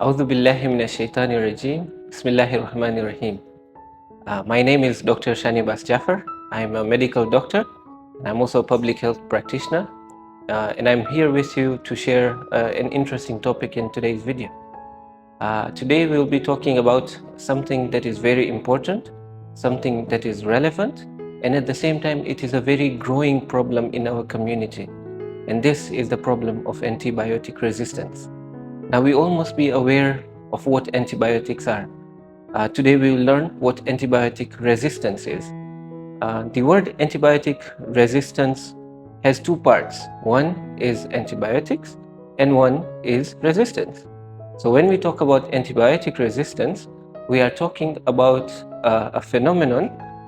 A'udhu billahi minash shaitani rajim. Bismillahir rahmanir rahim. My name is Dr. Shaneabbas Jaffer. I'm a medical doctor and I'm also a public health practitioner. And I'm here with you to share an interesting topic in today's video. Today we'll be talking about something that is very important, something that is relevant, and at the same time it is a very growing problem in our community. And this is the problem of antibiotic resistance. Now we all must be aware of what antibiotics are. Today we will learn what antibiotic resistance is. The word antibiotic resistance has two parts. One is antibiotics and one is resistance. So when we talk about antibiotic resistance, we are talking about a phenomenon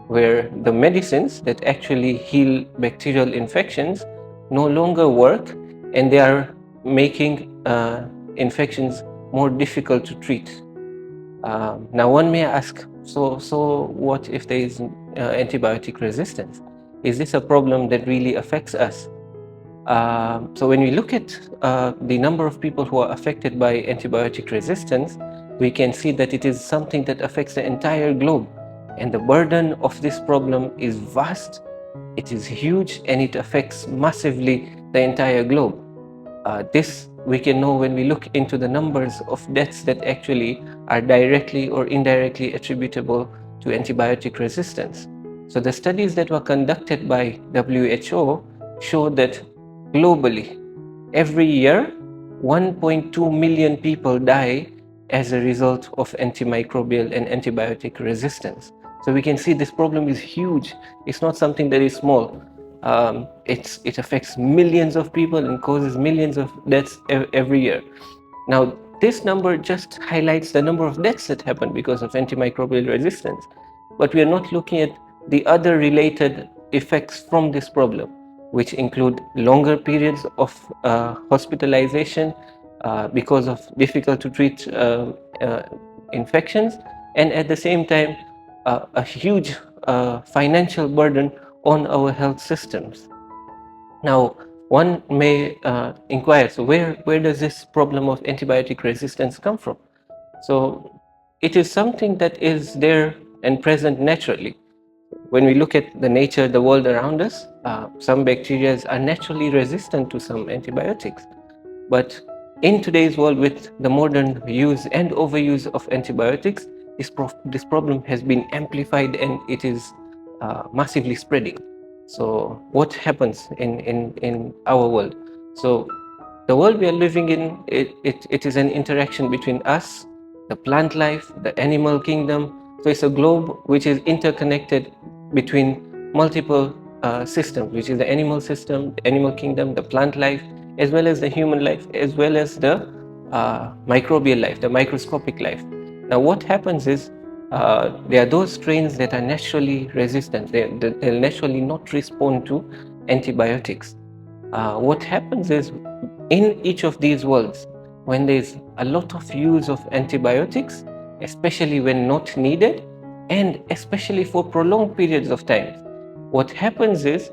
where the medicines that actually heal bacterial infections no longer work, and they are making infections more difficult to treat. Now one may ask, so what if there is antibiotic resistance? Is this a problem that really affects us? So when we look at the number of people who are affected by antibiotic resistance, we can see that it is something that affects the entire globe. And the burden of this problem is vast, it is huge, and it affects massively the entire globe. This we can know when we look into the numbers of deaths that actually are directly or indirectly attributable to antibiotic resistance. So the studies that were conducted by WHO show that globally, every year, 1.2 million people die as a result of antimicrobial and antibiotic resistance. So we can see this problem is huge. It's not something that is small. It affects millions of people and causes millions of deaths every year. Now, this number just highlights the number of deaths that happen because of antimicrobial resistance. But we are not looking at the other related effects from this problem, which include longer periods of hospitalization because of difficult to treat infections, and at the same time, a huge financial burden on our health systems. Now, one may inquire, so where does this problem of antibiotic resistance come from? So it is something that is there and present naturally. When we look at the nature, the world around us, some bacteria are naturally resistant to some antibiotics. But in today's world, with the modern use and overuse of antibiotics, this problem has been amplified and it is massively spreading. So what happens in our world? So the world we are living in, it is an interaction between us, the plant life, the animal kingdom. So it's a globe which is interconnected between multiple systems, which is the animal system, the animal kingdom, the plant life, as well as the human life, as well as the microbial life, the microscopic life. Now what happens is, there are those strains that are naturally resistant. They'll naturally not respond to antibiotics. What happens is, in each of these worlds, when there's a lot of use of antibiotics, especially when not needed, and especially for prolonged periods of time, what happens is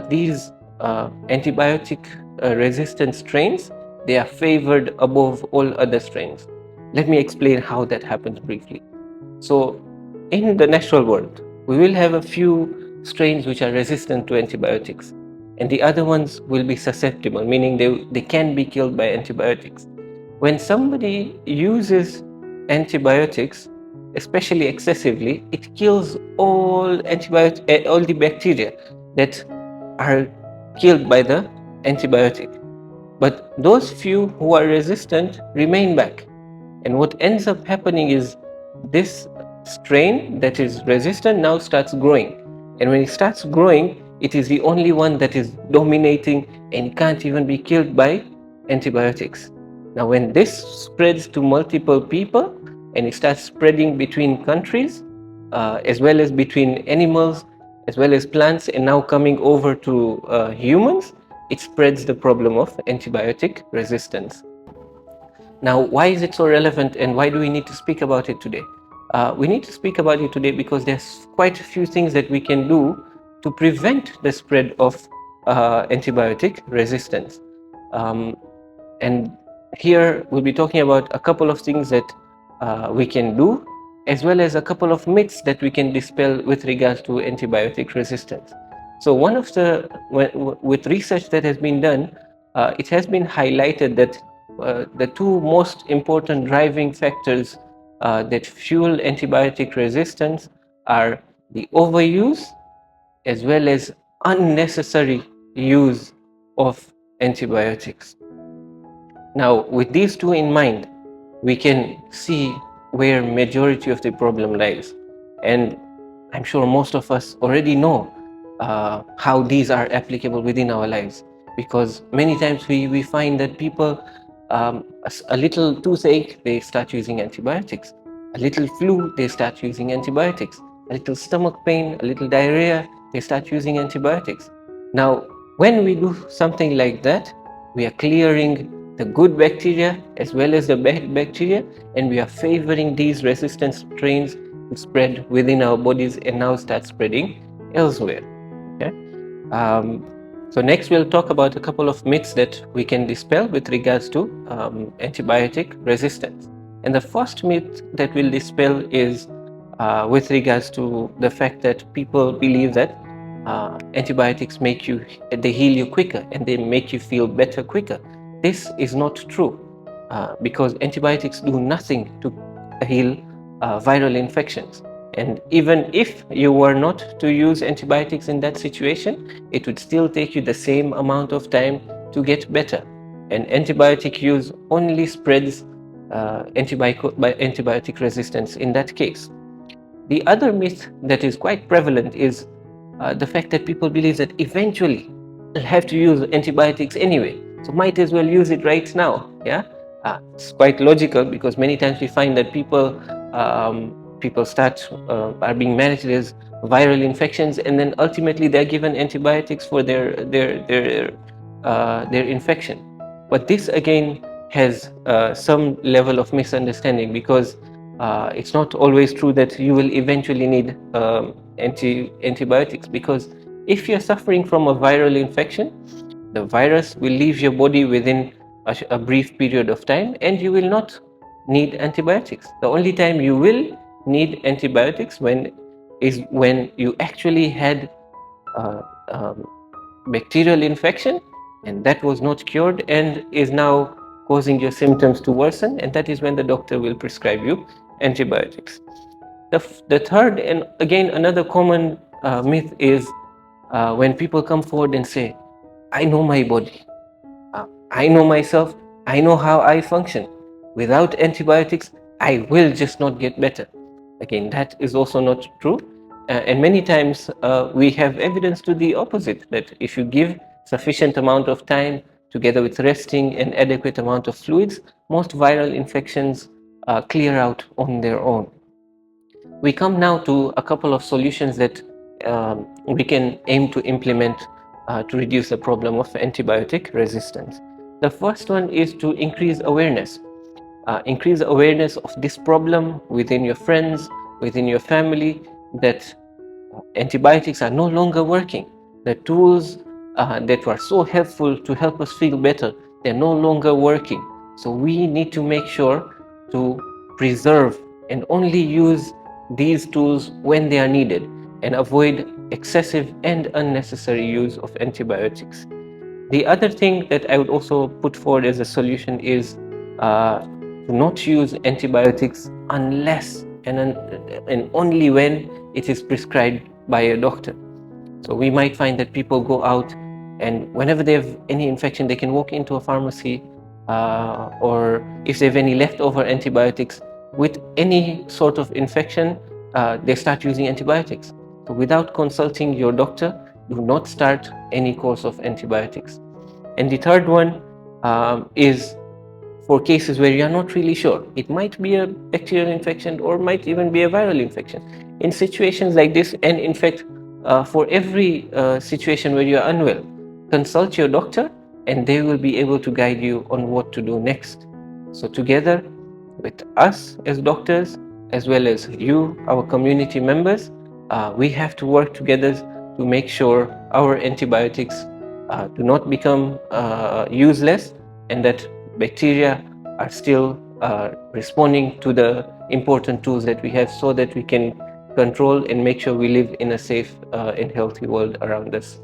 these antibiotic resistant strains, they are favored above all other strains. Let me explain how that happens briefly. So in the natural world, we will have a few strains which are resistant to antibiotics, and the other ones will be susceptible, meaning they can be killed by antibiotics. When somebody uses antibiotics, especially excessively, it kills all the bacteria that are killed by the antibiotic. But those few who are resistant remain back. And what ends up happening is, this strain that is resistant now starts growing. And when it starts growing, it is the only one that is dominating and can't even be killed by antibiotics. Now, when this spreads to multiple people and it starts spreading between countries, as well as between animals, as well as plants, and now coming over to humans, it spreads the problem of antibiotic resistance. Now, why is it so relevant and why do we need to speak about it today? We need to speak about it today because there's quite a few things that we can do to prevent the spread of antibiotic resistance. And here we'll be talking about a couple of things that we can do, as well as a couple of myths that we can dispel with regards to antibiotic resistance. So one of the, with research that has been done, it has been highlighted that the two most important driving factors that fuel antibiotic resistance are the overuse as well as unnecessary use of antibiotics. Now, with these two in mind, we can see where majority of the problem lies. And I'm sure most of us already know how these are applicable within our lives, because many times we find that people, a little toothache, they start using antibiotics. A little flu, they start using antibiotics. A little stomach pain, a little diarrhea, they start using antibiotics. Now, when we do something like that, we are clearing the good bacteria as well as the bad bacteria, and we are favoring these resistant strains to spread within our bodies and now start spreading elsewhere. Okay. So next we'll talk about a couple of myths that we can dispel with regards to antibiotic resistance. And the first myth that we'll dispel is with regards to the fact that people believe that antibiotics they heal you quicker and they make you feel better quicker. This is not true, because antibiotics do nothing to heal viral infections. And even if you were not to use antibiotics in that situation, it would still take you the same amount of time to get better. And antibiotic use only spreads antibiotic resistance in that case. The other myth that is quite prevalent is the fact that people believe that eventually they'll have to use antibiotics anyway, so might as well use it right now. Yeah, it's quite logical, because many times we find that people are being managed as viral infections, and then ultimately they're given antibiotics for their infection. But this again has some level of misunderstanding, because it's not always true that you will eventually need antibiotics, because if you're suffering from a viral infection, the virus will leave your body within a brief period of time and you will not need antibiotics. The only time you will need antibiotics is when you actually had uh, um, bacterial infection and that was not cured and is now causing your symptoms to worsen, and that is when the doctor will prescribe you antibiotics. The third, and again another common myth, is when people come forward and say, I know my body, I know myself, I know how I function. Without antibiotics, I will just not get better. Again, that is also not true. And many times we have evidence to the opposite, that if you give sufficient amount of time together with resting and adequate amount of fluids, most viral infections clear out on their own. We come now to a couple of solutions that we can aim to implement to reduce the problem of antibiotic resistance. The first one is to increase awareness. Increase awareness of this problem within your friends, within your family, that antibiotics are no longer working. The tools that were so helpful to help us feel better, they're no longer working. So we need to make sure to preserve and only use these tools when they are needed and avoid excessive and unnecessary use of antibiotics. The other thing that I would also put forward as a solution is to not use antibiotics unless and only when it is prescribed by a doctor. So we might find that people go out and whenever they have any infection, they can walk into a pharmacy, or if they have any leftover antibiotics with any sort of infection, they start using antibiotics. So without consulting your doctor, do not start any course of antibiotics. And the third one is for cases where you are not really sure. It might be a bacterial infection or might even be a viral infection. In situations like this, and in fact, for every situation where you are unwell, consult your doctor and they will be able to guide you on what to do next. So together with us as doctors, as well as you, our community members, we have to work together to make sure our antibiotics do not become useless, and that bacteria are still responding to the important tools that we have so that we can control and make sure we live in a safe and healthy world around us.